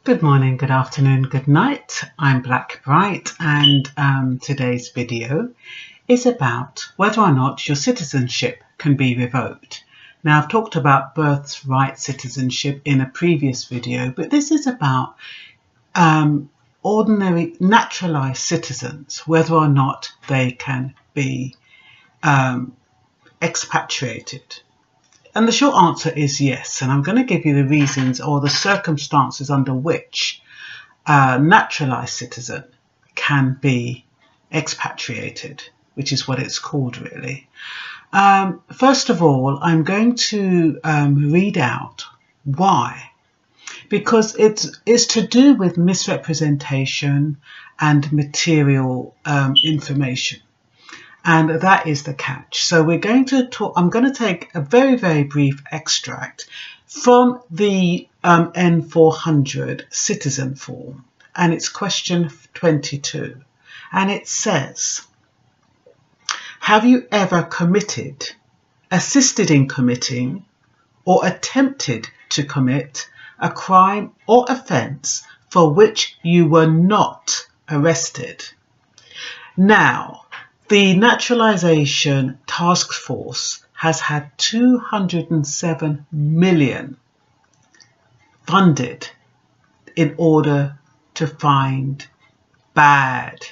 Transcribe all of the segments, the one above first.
Good morning, good afternoon, good night. I'm Blackbright, and today's video is about whether or not your citizenship can be revoked. Now, I've talked about birthright citizenship in a previous video, but this is about ordinary naturalized citizens, whether or not they can be expatriated. And the short answer is yes, and I'm going to give you the reasons or the circumstances under which a naturalised citizen can be expatriated, which is what it's called really. First of all, I'm going to read out why, because it's to do with misrepresentation and material information. And that is the catch. So we're going to talk, I'm going to take a very, very brief extract from the N400 citizen form, and it's question 22. And it says, have you ever committed, assisted in committing, or attempted to commit a crime or offence for which you were not arrested? Now, the Naturalisation Task Force has had 207 million funded in order to find bad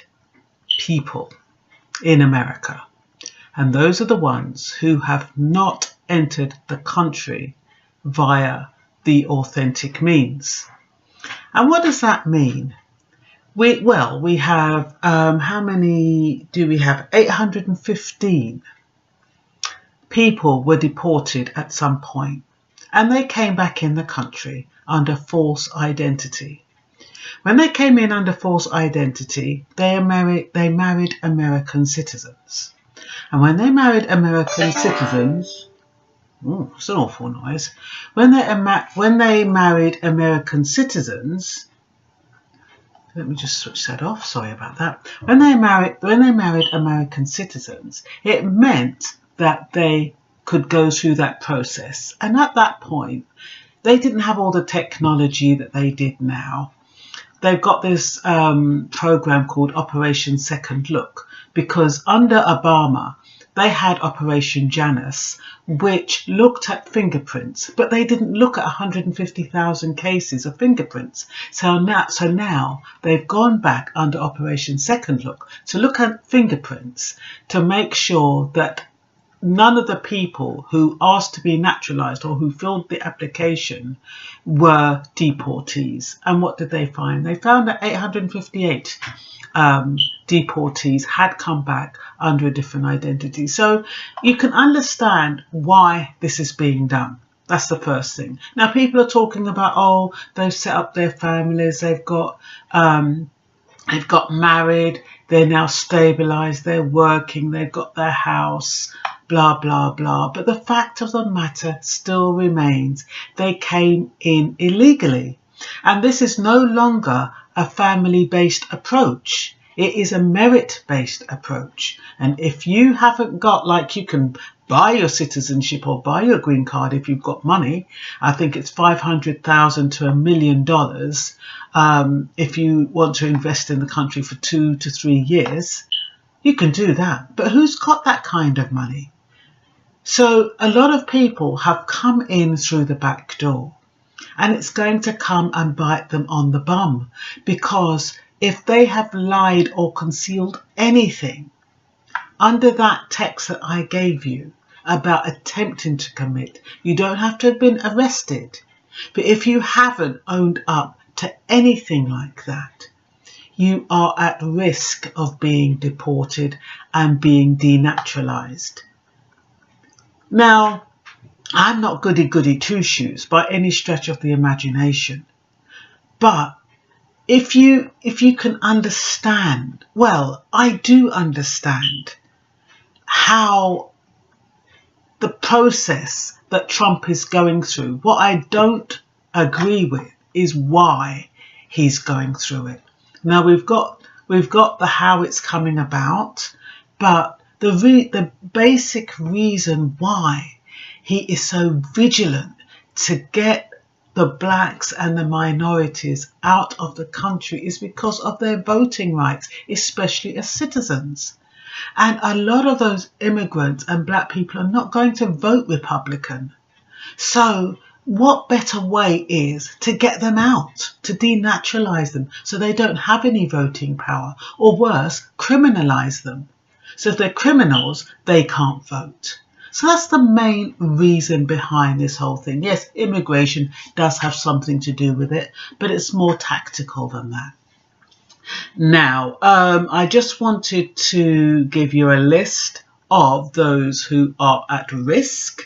people in America. And those are the ones who have not entered the country via the authentic means. And what does that mean? We have, how many do we have? 815 people were deported at some point, and they came back in the country under false identity. When they came in under false identity, they married American citizens. And when they married American citizens, oh, it's an awful noise. When they married American citizens, let me just switch that off. Sorry about that. When they married American citizens, it meant that they could go through that process. And at that point, they didn't have all the technology that they did now. They've got this program called Operation Second Look, because under Obama, they had Operation Janus, which looked at fingerprints, but they didn't look at 150,000 cases of fingerprints. So now they've gone back under Operation Second Look to look at fingerprints to make sure that none of the people who asked to be naturalised or who filled the application were deportees. And what did they find? They found that 858 deportees had come back under a different identity. So you can understand why this is being done. That's the first thing. Now people are talking about, oh, they've set up their families, they've got married, they're now stabilised, they're working, they've got their house, blah, blah, blah. But the fact of the matter still remains. They came in illegally. And this is no longer a family-based approach. It is a merit-based approach. And if you haven't got, like, you can buy your citizenship or buy your green card if you've got money. I think it's $500,000 to $1 million. If you want to invest in the country for 2 to 3 years, you can do that. But who's got that kind of money? So a lot of people have come in through the back door, and it's going to come and bite them on the bum, because if they have lied or concealed anything under that text that I gave you about attempting to commit, you don't have to have been arrested. But if you haven't owned up to anything like that, you are at risk of being deported and being denaturalized. Now, I'm not goody two-shoes by any stretch of the imagination, but if you can understand, well, I do understand how the process that Trump is going through. What I don't agree with is why he's going through it. Now we've got the how it's coming about, but the basic reason why he is so vigilant to get the blacks and the minorities out of the country is because of their voting rights, especially as citizens. And a lot of those immigrants and black people are not going to vote Republican. So what better way is to get them out, to denaturalize them so they don't have any voting power, or worse, criminalize them. So if they're criminals, they can't vote. So that's the main reason behind this whole thing. Yes, immigration does have something to do with it, but it's more tactical than that. Now, I just wanted to give you a list of those who are at risk.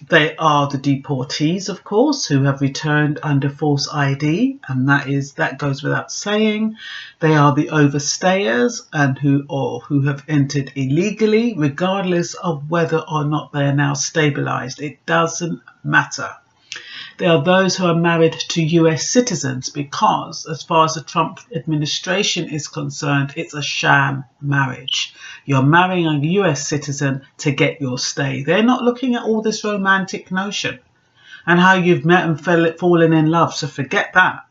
They are the deportees, of course, who have returned under false ID, and that goes without saying. They are the overstayers and who have entered illegally, regardless of whether or not they are now stabilised. It doesn't matter. There are those who are married to US citizens because, as far as the Trump administration is concerned, it's a sham marriage. You're marrying a US citizen to get your stay. They're not looking at all this romantic notion and how you've met and fallen in love, so forget that.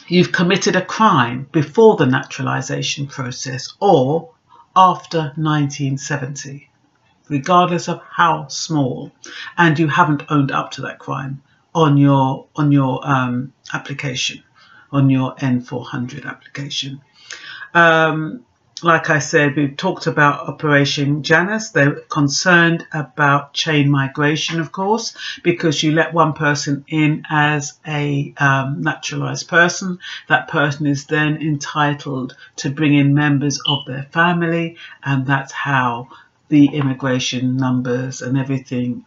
You've committed a crime before the naturalization process or after 1970. Regardless of how small, and you haven't owned up to that crime on your application, on your N400 application. Like I said, we've talked about Operation Janus. They're concerned about chain migration, of course, because you let one person in as a naturalized person. That person is then entitled to bring in members of their family, and that's how the immigration numbers and everything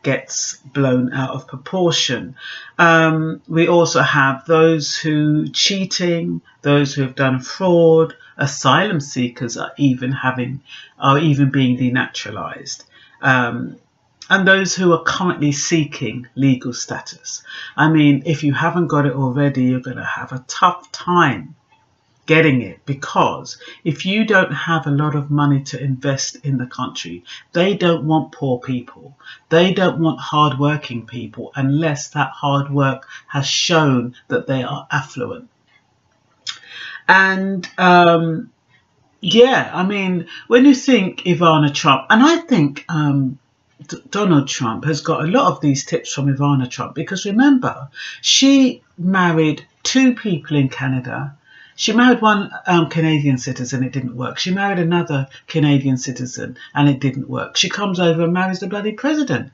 gets blown out of proportion. We also have those who cheating, those who have done fraud, asylum seekers are even being denaturalized, and those who are currently seeking legal status. I mean, if you haven't got it already, you're going to have a tough time getting it, because if you don't have a lot of money to invest in the country, they don't want poor people. They don't want hard-working people unless that hard work has shown that they are affluent. And yeah, I mean, when you think Ivana Trump, and I think Donald Trump has got a lot of these tips from Ivana Trump, because remember, she married 2 people in Canada. She married one Canadian citizen, it didn't work. She married another Canadian citizen and it didn't work. She comes over and marries the bloody president.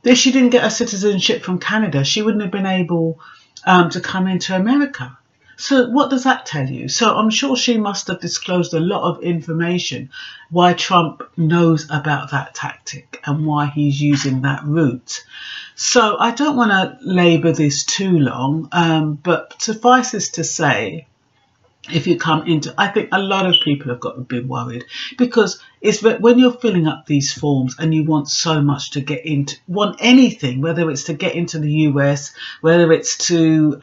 If she didn't get a citizenship from Canada, she wouldn't have been able to come into America. So what does that tell you? So I'm sure she must have disclosed a lot of information why Trump knows about that tactic and why he's using that route. So I don't want to labour this too long, but suffice this to say, if you come into, I think a lot of people have got a bit worried, because it's when you're filling up these forms and you want so much to get into, want anything, whether it's to get into the US, whether it's to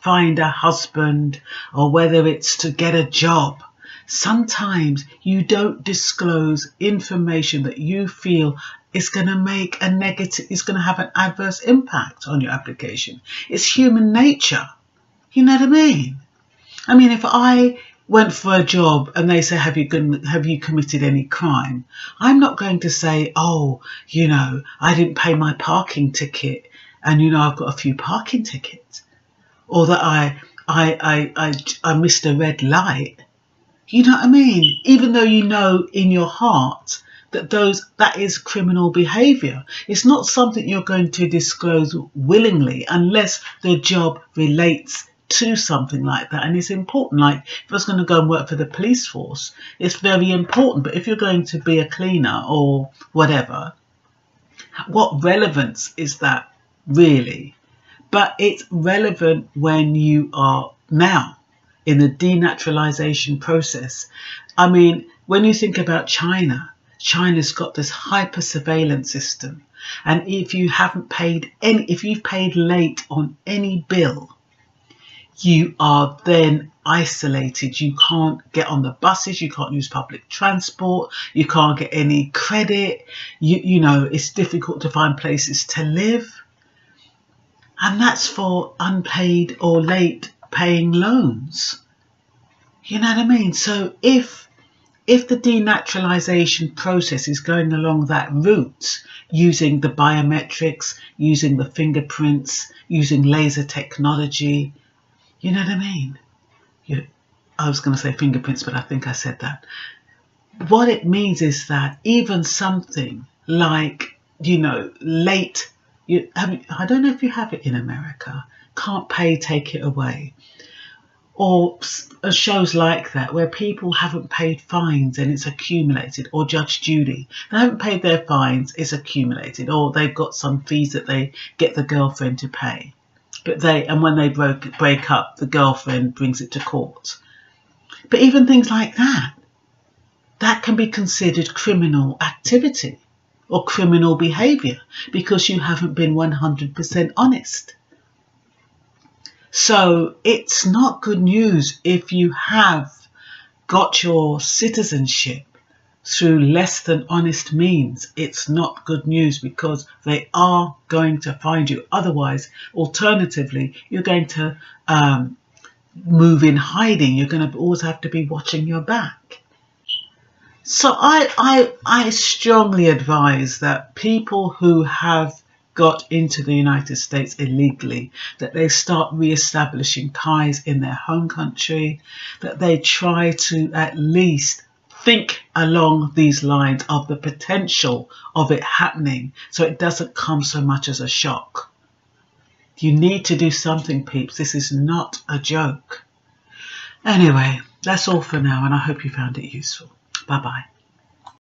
find a husband, or whether it's to get a job, sometimes you don't disclose information that you feel is going to make a negative, is going to have an adverse impact on your application. It's human nature. You know what I mean? I mean, if I went for a job and they say, have you committed any crime? I'm not going to say, oh, you know, I didn't pay my parking ticket and, you know, I've got a few parking tickets. Or that I missed a red light. You know what I mean? Even though you know in your heart that that is criminal behaviour. It's not something you're going to disclose willingly unless the job relates to something like that. And it's important. Like if I was going to go and work for the police force, it's very important. But if you're going to be a cleaner or whatever, what relevance is that really? But it's relevant when you are now in the denaturalization process. I mean, when you think about China, China's got this hyper surveillance system. And if you haven't paid if you've paid late on any bill, you are then isolated. You can't get on the buses, you can't use public transport, you can't get any credit, you know, it's difficult to find places to live. And that's for unpaid or late paying loans. You know what I mean? So if the denaturalization process is going along that route, using the biometrics, using the fingerprints, using laser technology, you know what I mean? I was going to say fingerprints, but I think I said that. What it means is that even something like, you know, late, I don't know if you have it in America, can't pay, take it away. Or shows like that where people haven't paid fines and it's accumulated, or Judge Judy, they haven't paid their fines, it's accumulated, or they've got some fees that they get the girlfriend to pay. But when they break up, the girlfriend brings it to court. But even things like that, that can be considered criminal activity or criminal behaviour because you haven't been 100% honest. So it's not good news if you have got your citizenship through less than honest means. It's not good news because they are going to find you. Otherwise, alternatively, you're going to move in hiding. You're going to always have to be watching your back. So I strongly advise that people who have got into the United States illegally, that they start re-establishing ties in their home country, that they try to at least think along these lines of the potential of it happening so it doesn't come so much as a shock. You need to do something, peeps. This is not a joke. Anyway, that's all for now, and I hope you found it useful. Bye-bye.